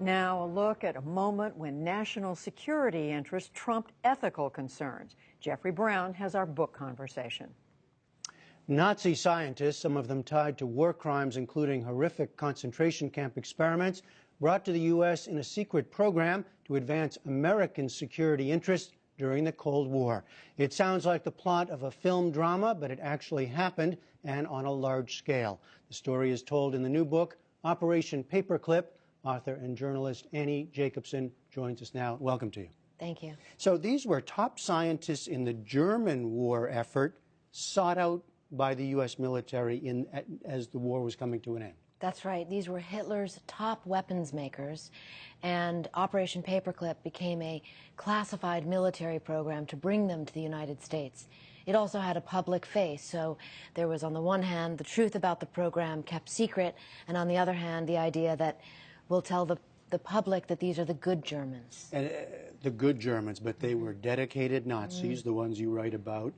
Now, a look at a moment when national security interests trumped ethical concerns. Jeffrey Brown has our book conversation. Nazi scientists, some of them tied to war crimes, including horrific concentration camp experiments, brought to the U.S. in a secret program to advance American security interests during the Cold War. It sounds like the plot of a film drama, but it actually happened, and on a large scale. The story is told in the new book, Operation Paperclip. Author and journalist Annie Jacobson joins us now. Welcome to you. Thank you. So these were top scientists in the German war effort, sought out by the U.S. military as the war was coming to an end. That's right. These were Hitler's top weapons makers, and Operation Paperclip became a classified military program to bring them to the United States. It also had a public face, so there was, on the one hand, the truth about the program kept secret, and on the other hand, the idea that we'll tell the public that these are the good Germans. And, the good Germans, but they were dedicated Nazis, the ones you write about.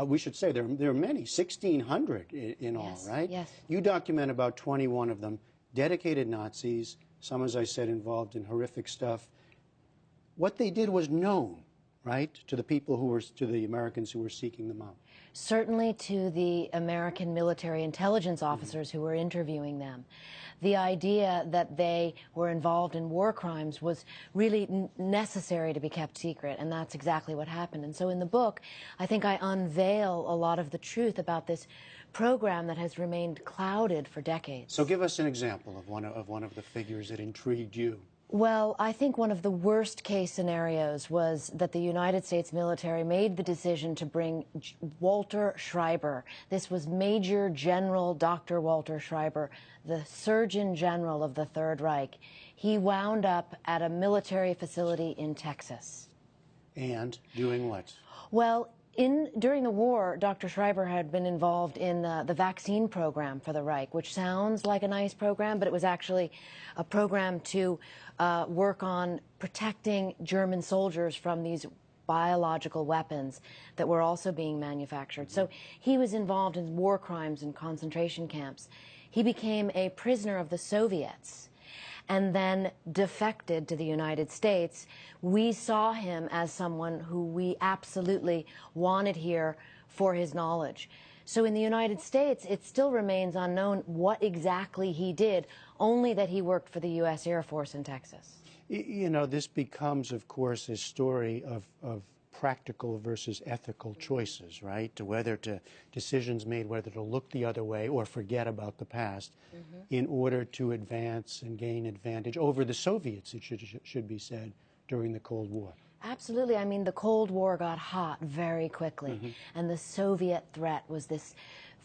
We should say there are many, 1,600 in all, right? Yes. You document about 21 of them, dedicated Nazis, some, as I said, involved in horrific stuff. What they did was known, right, to the people who were, to the Americans who were seeking them out. Certainly to the American military intelligence officers who were interviewing them. The idea that they were involved in war crimes was really necessary to be kept secret, and that's exactly what happened. And so in the book, I think I unveil a lot of the truth about this program that has remained clouded for decades. So give us an example of one of the figures that intrigued you. Well, I think one of the worst case scenarios was that the United States military made the decision to bring Walter Schreiber. This was Major General Dr. Walter Schreiber, the Surgeon General of the Third Reich. He wound up at a military facility in Texas. And doing what? Well, during the war, Dr. Schreiber had been involved in the vaccine program for the Reich, which sounds like a nice program, but it was actually a program to work on protecting German soldiers from these biological weapons that were also being manufactured. So he was involved in war crimes and concentration camps. He became a prisoner of the Soviets and then defected to the United States. We saw him as someone who we absolutely wanted here for his knowledge. So in the United States, it still remains unknown what exactly he did, only that he worked for the U.S. Air Force in Texas. You know, this becomes, of course, a story of practical versus ethical choices, right? Decisions made whether to look the other way or forget about the past in order to advance and gain advantage over the Soviets, it should be said, during the Cold War. Absolutely. I mean, the Cold War got hot very quickly, and the Soviet threat was this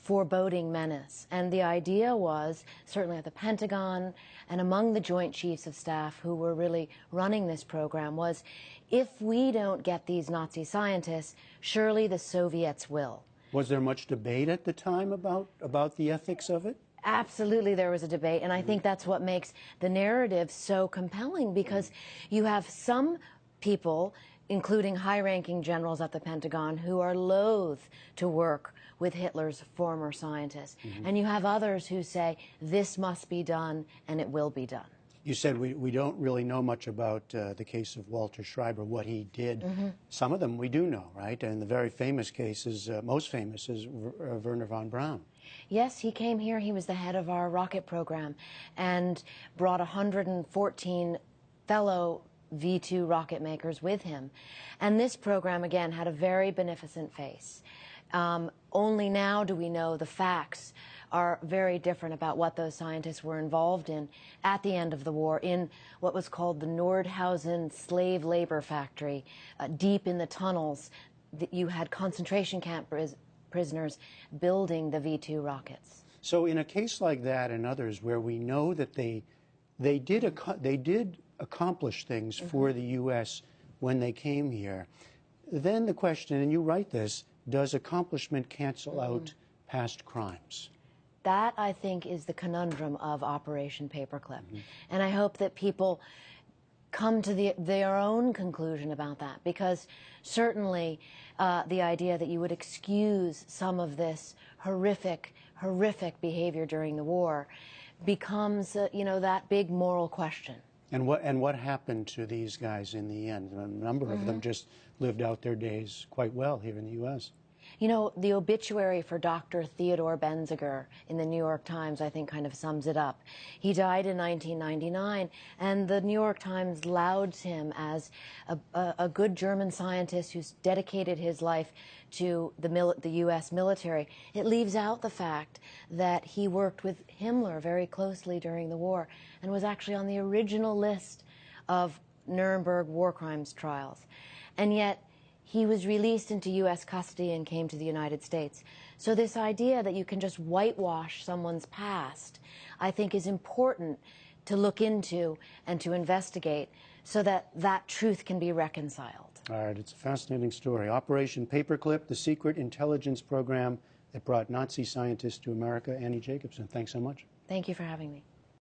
foreboding menace. And the idea was, certainly at the Pentagon and among the Joint Chiefs of Staff who were really running this program, was if we don't get these Nazi scientists, surely the Soviets will. Was there much debate at the time about the ethics of it? Absolutely, there was a debate, and I think that's what makes the narrative so compelling, because you have some people, including high-ranking generals at the Pentagon, who are loath to work with Hitler's former scientists. And you have others who say, this must be done, and it will be done. You said we don't really know much about the case of Walter Schreiber, what he did. Some of them we do know, right? And the very famous case is, most famous, is Wernher von Braun. Yes, he came here. He was the head of our rocket program and brought 114 fellow V-2 rocket makers with him. And this program, again, had a very beneficent face. Only now do we know the facts are very different about what those scientists were involved in at the end of the war in what was called the Nordhausen slave labor factory. Deep in the tunnels, you had concentration camp prisoners building the V-2 rockets. So in a case like that and others where we know that they did accomplish things for the U.S. when they came here, then the question, and you write this, does accomplishment cancel out past crimes? That, I think, is the conundrum of Operation Paperclip. And I hope that people come to their own conclusion about that, because certainly the idea that you would excuse some of this horrific behavior during the war becomes, you know, that big moral question. And what happened to these guys in the end? A number of them just lived out their days quite well here in the U.S. You know, the obituary for Dr. Theodore Benziger in the New York Times, I think, kind of sums it up. He died in 1999, and the New York Times lauds him as a good German scientist who's dedicated his life to the U.S. military. It leaves out the fact that he worked with Himmler very closely during the war and was actually on the original list of Nuremberg war crimes trials. And yet, he was released into U.S. custody and came to the United States. So this idea that you can just whitewash someone's past, I think, is important to look into and to investigate so that that truth can be reconciled. All right, it's a fascinating story. Operation Paperclip, the secret intelligence program that brought Nazi scientists to America. Annie Jacobson, thanks so much. Thank you for having me.